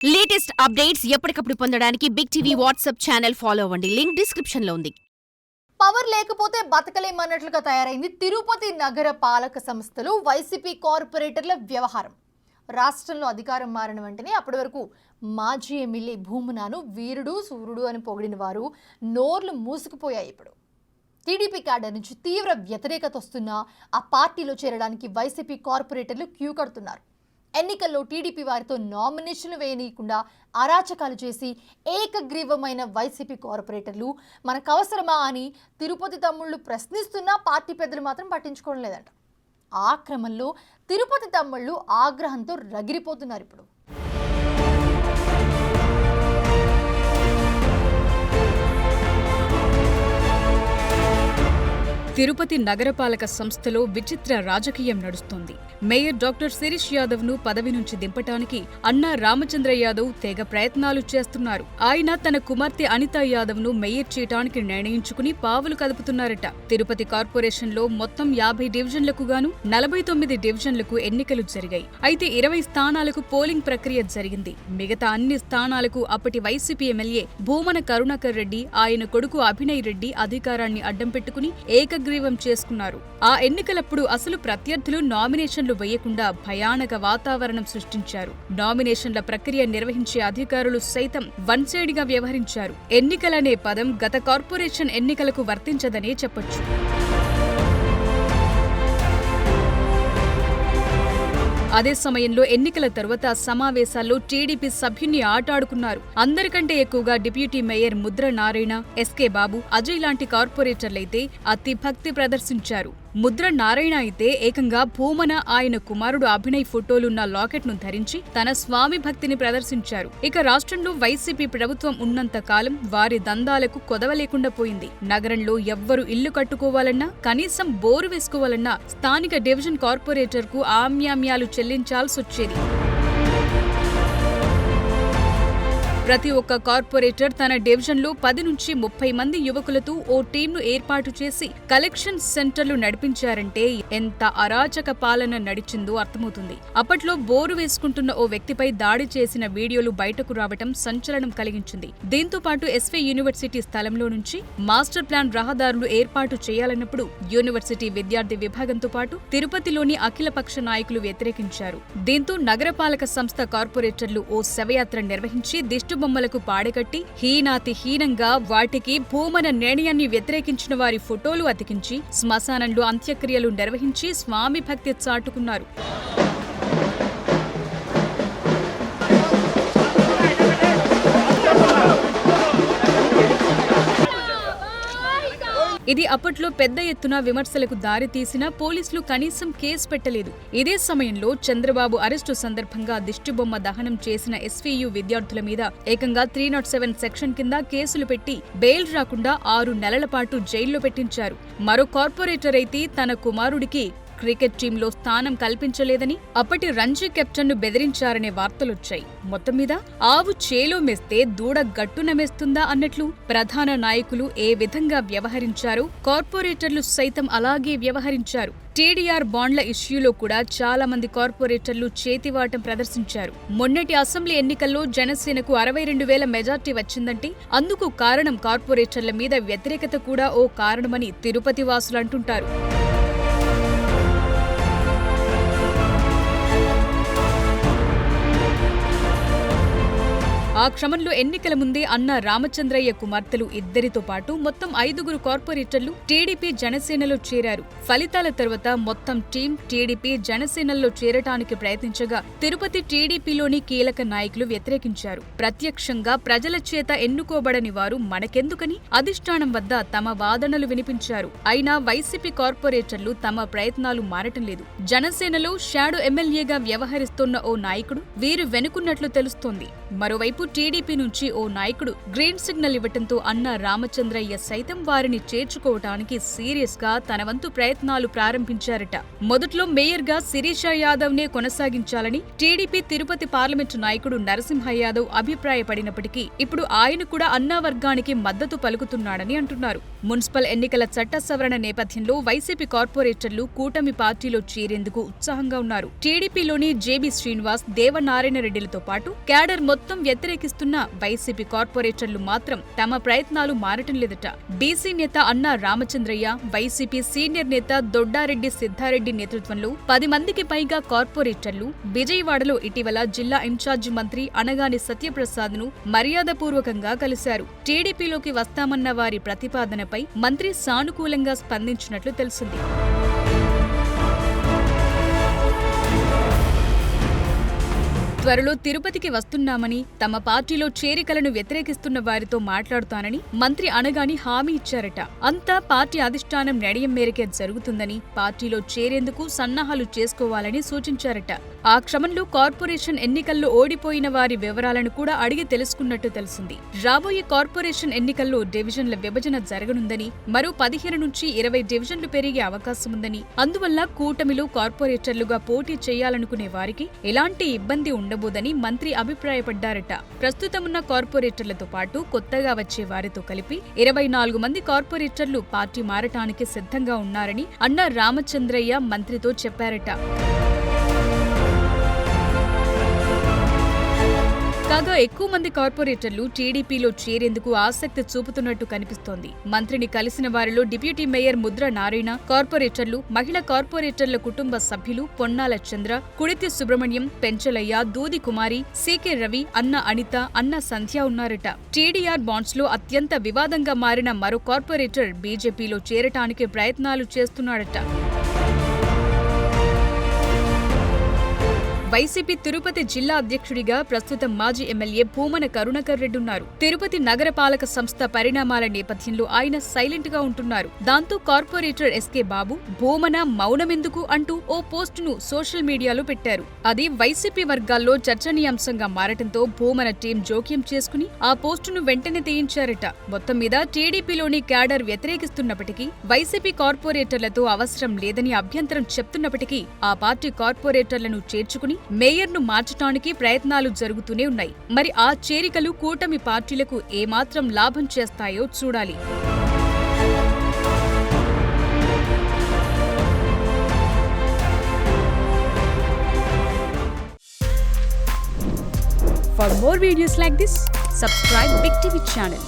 Latest updates ఎప్పటికప్పుడు పొందడానికి big TV WhatsApp channel follow అవ్వండి. లింక్ డిస్క్రిప్షన్ లో ఉంది. పవర్ లేకపోతే బతకలేమన్నట్లుగా తయారైంది తిరుపతి నగర పాలక సంస్థలో వైసీపీ కార్పొరేటర్ల వ్యవహారం. రాష్ట్రంలో అధికారం మారిన వెంటనే అప్పటి వరకు మాజీ ఎమ్మెల్యే భూమనాను వీరుడు సూర్యుడు అని పొగిడిన వారు నోర్లు మూసుకుపోయాయి. ఇప్పుడు టీడీపీ క్యాడర్ నుంచి తీవ్ర వ్యతిరేకత వస్తున్నా ఆ పార్టీలో చేరడానికి వైసీపీ కార్పొరేటర్లు క్యూ కడుతున్నారు. ఎన్నికల్లో టీడీపీ వారితో నామినేషన్లు వేయనీయకుండా అరాచకాలు చేసి ఏకగ్రీవమైన వైసీపీ కార్పొరేటర్లు మనకు అవసరమా అని తిరుపతి తమ్ముళ్ళు ప్రశ్నిస్తున్నా పార్టీ పెద్దలు మాత్రం పట్టించుకోవడం లేదంట. ఆ క్రమంలో తిరుపతి తమ్ముళ్ళు ఆగ్రహంతో రగిలిపోతున్నారు. ఇప్పుడు తిరుపతి నగరపాలక సంస్థలో విచిత్ర రాజకీయం నడుస్తోంది. మేయర్ డాక్టర్ శిరీష్ యాదవ్ ను పదవి నుంచి దింపటానికి అన్నా రామచంద్ర యాదవ్ తెగ ప్రయత్నాలు చేస్తున్నారు. ఆయన తన కుమార్తె అనితా యాదవ్ ను మేయర్ చేయటానికి నిర్ణయించుకుని పావులు కదుపుతున్నారట. తిరుపతి కార్పొరేషన్ లో మొత్తం 50 డివిజన్లకు గాను 49 డివిజన్లకు ఎన్నికలు జరిగాయి. అయితే 20 స్థానాలకు పోలింగ్ ప్రక్రియ జరిగింది. మిగతా అన్ని స్థానాలకు అప్పటి వైసీపీ ఎమ్మెల్యే భూమన కరుణాకర్ రెడ్డి, ఆయన కొడుకు అభినయ్ రెడ్డి అధికారాన్ని అడ్డం పెట్టుకుని ఏకగ్రీవం చేసుకున్నారు. ఆ ఎన్నికలప్పుడు అసలు ప్రత్యర్థులు నామినేషన్లు వేయకుండా భయానక వాతావరణం సృష్టించారు. నామినేషన్ల ప్రక్రియ నిర్వహించే అధికారులు సైతం వన్ సైడ్ గా వ్యవహరించారు. ఎన్నికలనే పదం గత కార్పొరేషన్ ఎన్నికలకు వర్తించదనే చెప్పొచ్చు. అదే సమయంలో ఎన్నికల తరువాత సమావేశాల్లో టీడీపీ సభ్యున్ని ఆటాడుకున్నారు. అందరికంటే ఎక్కువగా deputy mayor Mudra Narayana, SK బాబు, అజయ్ లాంటి కార్పొరేటర్లైతే అతి భక్తి ప్రదర్శించారు. ముద్ర నారాయణ అయితే ఏకంగా భూమన, ఆయన కుమారుడు అభినయ్ ఫోటోలున్న లాకెట్ ను ధరించి తన స్వామి భక్తిని ప్రదర్శించారు. ఇక రాష్ట్రంలో వైసీపీ ప్రభుత్వం ఉన్నంత కాలం వారి దందాలకు కొదవలేకుండా పోయింది. నగరంలో ఎవ్వరు ఇల్లు కట్టుకోవాలన్నా, కనీసం బోరు వేసుకోవాలన్నా స్థానిక డివిజన్ కార్పొరేటర్ కు ఆమ్యామ్యాలు చెల్లించాల్సొచ్చేది. ప్రతి ఒక్క కార్పొరేటర్ తన డివిజన్లో 10 నుంచి 30 మంది యువకులతో ఓ టీంను ఏర్పాటు చేసి కలెక్షన్ సెంటర్లు నడిపించారంటే ఎంత అరాచక పాలన నడిచిందో అర్థమవుతుంది. అప్పట్లో బోరు వేసుకుంటున్న ఓ వ్యక్తిపై దాడి చేసిన వీడియోలు బయటకు రావటం సంచలనం కలిగించింది. దీంతో పాటు ఎస్వీ యూనివర్సిటీ స్థలంలో నుంచి మాస్టర్ ప్లాన్ రహదారులు ఏర్పాటు చేయాలన్నప్పుడు యూనివర్సిటీ విద్యార్థి విభాగంతో పాటు తిరుపతిలోని అఖిలపక్ష నాయకులు వ్యతిరేకించారు. దీంతో నగరపాలక సంస్థ కార్పొరేటర్లు ఓ శవయాత్ర నిర్వహించి దిష్టిబొమ్మలకు పాడకట్టి హీనాతి హీనంగా వాటికి భూమన నిర్ణయాన్ని వ్యతిరేకించిన వారి ఫోటోలు అతికించి శ్మశానంలో అంత్యక్రియలు నిర్వహించి స్వామి భక్తి చాటుకున్నారు. ఇది అప్పట్లో పెద్ద ఎత్తున విమర్శలకు దారితీసినా పోలీసులు కనీసం కేసు పెట్టలేదు. ఇదే సమయంలో చంద్రబాబు అరెస్టు సందర్భంగా దిష్టిబొమ్మ దహనం చేసిన ఎస్వీయు విద్యార్థుల మీద ఏకంగా 307 సెక్షన్ కింద కేసులు పెట్టి బెయిల్ రాకుండా 6 నెలల పాటు జైల్లో పెట్టించారు. మరో కార్పొరేటర్ అయితే తన కుమారుడికి క్రికెట్ టీంలో స్థానం కల్పించలేదని అప్పటి రంజీ కెప్టెన్ను బెదిరించారనే వార్తలొచ్చాయి. మొత్తం మీద ఆవు చేలో మేస్తే దూడ గట్టున మేస్తుందా అన్నట్లు ప్రధాన నాయకులు ఏ విధంగా వ్యవహరించారో కార్పొరేటర్లు సైతం అలాగే వ్యవహరించారు. టీడీఆర్ బాండ్ల ఇష్యూలో కూడా చాలా మంది కార్పొరేటర్లు చేతివాటం ప్రదర్శించారు. మొన్నటి అసెంబ్లీ ఎన్నికల్లో జనసేనకు 62,000 మెజార్టీ వచ్చిందంటే అందుకు కారణం కార్పొరేటర్ల మీద వ్యతిరేకత కూడా ఓ కారణమని తిరుపతి వాసులు అంటుంటారు. ఆ క్రమంలో ఎన్నికల ముందే అన్నా రామచంద్రయ్య కుమార్తెలు ఇద్దరితో పాటు మొత్తం 5 కార్పొరేటర్లు టీడీపీ జనసేనలో చేరారు. ఫలితాల తర్వాత మొత్తం టీం టీడీపీ జనసేనల్లో చేరటానికి ప్రయత్నించగా తిరుపతి టీడీపీలోని కీలక నాయకులు వ్యతిరేకించారు. ప్రత్యక్షంగా ప్రజల చేత ఎన్నుకోబడని వారు మనకెందుకని అధిష్టానం వద్ద తమ వాదనలు వినిపించారు. అయినా వైసీపీ కార్పొరేటర్లు తమ ప్రయత్నాలు మారటం లేదు. జనసేనలో షాడో ఎమ్మెల్యేగా వ్యవహరిస్తున్న ఓ నాయకుడు వీరు వెనుకున్నట్లు తెలుస్తోంది. మరోవైపు టీడీపీ నుంచి ఓ నాయకుడు గ్రీన్ సిగ్నల్ ఇవ్వటంతో అన్న రామచంద్రయ్య సైతం వారిని చేర్చుకోవటానికి సీరియస్ గా తన వంతు ప్రయత్నాలు ప్రారంభించారట. మొదట్లో మేయర్ గా శిరీష యాదవ్ నే కొనసాగించాలని టీడీపీ తిరుపతి పార్లమెంటు నాయకుడు నరసింహ యాదవ్ అభిప్రాయపడినప్పటికీ ఇప్పుడు ఆయన కూడా అన్నా వర్గానికి మద్దతు పలుకుతున్నాడని అంటున్నారు. మున్సిపల్ ఎన్నికల చట్ట సవరణ నేపథ్యంలో వైసీపీ కార్పొరేటర్లు కూటమి పార్టీలో చేరేందుకు ఉత్సాహంగా ఉన్నారు. టీడీపీలోని జేబీ శ్రీనివాస్, దేవనారాయణ రెడ్డిలతో పాటు క్యాడర్ మొత్తం వ్యతిరేకిస్తున్న వైసీపీ కార్పొరేటర్లు మాత్రం తమ ప్రయత్నాలు మారటం లేదట. బీసీ నేత అన్నా రామచంద్రయ్య, వైసీపీ సీనియర్ నేత దొడ్డారెడ్డి సిద్ధారెడ్డి నేతృత్వంలో 10 మందికి పైగా కార్పొరేటర్లు విజయవాడలో ఇటీవల జిల్లా ఇన్ఛార్జి మంత్రి అనగాని సత్యప్రసాద్ ను మర్యాదపూర్వకంగా కలిశారు. టీడీపీలోకి వస్తామన్న వారి ప్రతిపాదనపై మంత్రి సానుకూలంగా స్పందించినట్లు తెలిసింది. త్వరలో తిరుపతికి వస్తున్నామని, తమ పార్టీలో చేరికలను వ్యతిరేకిస్తున్న వారితో మాట్లాడుతానని మంత్రి అనగాని హామీ ఇచ్చారట. అంతా పార్టీ అధిష్టానం నిర్ణయం మేరకే జరుగుతుందని, పార్టీలో చేరేందుకు సన్నాహాలు చేసుకోవాలని సూచించారట. ఆ క్రమంలో కార్పొరేషన్ ఎన్నికల్లో ఓడిపోయిన వారి వివరాలను కూడా అడిగి తెలుసుకున్నట్టు తెలిసింది. రాబోయే కార్పొరేషన్ ఎన్నికల్లో డివిజన్ల విభజన జరగనుందని, మరో 15 నుంచి 20 డివిజన్లు పెరిగే అవకాశముందని, అందువల్ల కూటమిలో కార్పొరేటర్లుగా పోటీ చేయాలనుకునే వారికి ఎలాంటి ఇబ్బంది ఉండబోదని మంత్రి అభిప్రాయపడ్డారట. ప్రస్తుతమున్న కార్పొరేటర్లతో పాటు కొత్తగా వచ్చే వారితో కలిపి 24 మంది కార్పొరేటర్లు పార్టీ మారటానికి సిద్ధంగా ఉన్నారని అన్నా రామచంద్రయ్య మంత్రితో చెప్పారట. కాగా ఎక్కువ మంది కార్పొరేటర్లు టీడీపీలో చేరేందుకు ఆసక్తి చూపుతున్నట్టు కనిపిస్తోంది. మంత్రిని కలిసిన వారిలో డిప్యూటీ మేయర్ ముద్ర నారాయణ, కార్పొరేటర్లు, మహిళా కార్పొరేటర్ల కుటుంబ సభ్యులు పొన్నాల చంద్ర, కుడితి సుబ్రహ్మణ్యం, పెంచలయ్య, దూది కుమారి, సీకే రవి, అన్న అనిత, అన్న సంధ్య ఉన్నారట. టీడీఆర్ బాండ్స్ లో అత్యంత వివాదంగా మారిన మరో కార్పొరేటర్ బీజేపీలో చేరటానికి ప్రయత్నాలు చేస్తున్నాడట. వైసీపీ తిరుపతి జిల్లా అధ్యక్షుడిగా ప్రస్తుతం మాజీ ఎమ్మెల్యే భూమన కరుణాకర్ రెడ్డి ఉన్నారు. తిరుపతి నగరపాలక సంస్థ పరిణామాల నేపథ్యంలో ఆయన సైలెంట్ గా ఉంటున్నారు. దాంతో కార్పొరేటర్ ఎస్కే బాబు భూమన మౌనమెందుకు అంటూ ఓ పోస్టును సోషల్ మీడియాలో పెట్టారు. అది వైసీపీ వర్గాల్లో చర్చనీయాంశంగా మారటంతో భూమన టీం జోక్యం చేసుకుని ఆ పోస్టును వెంటనే తీయించారట. మొత్తం మీద టీడీపీలోని క్యాడర్ వ్యతిరేకిస్తున్నప్పటికీ, వైసీపీ కార్పొరేటర్లతో అవసరం లేదని అభ్యంతరం చెప్తున్నప్పటికీ ఆ పార్టీ కార్పొరేటర్లను చేర్చుకుని మేయర్ను మార్చటానికి ప్రయత్నాలు జరుగుతూనే ఉన్నాయి. మరి ఆ చేరికలు కూటమి పార్టీలకు ఏమాత్రం లాభం చేస్తాయో చూడాలి. For more videos like this, subscribe Big TV channel.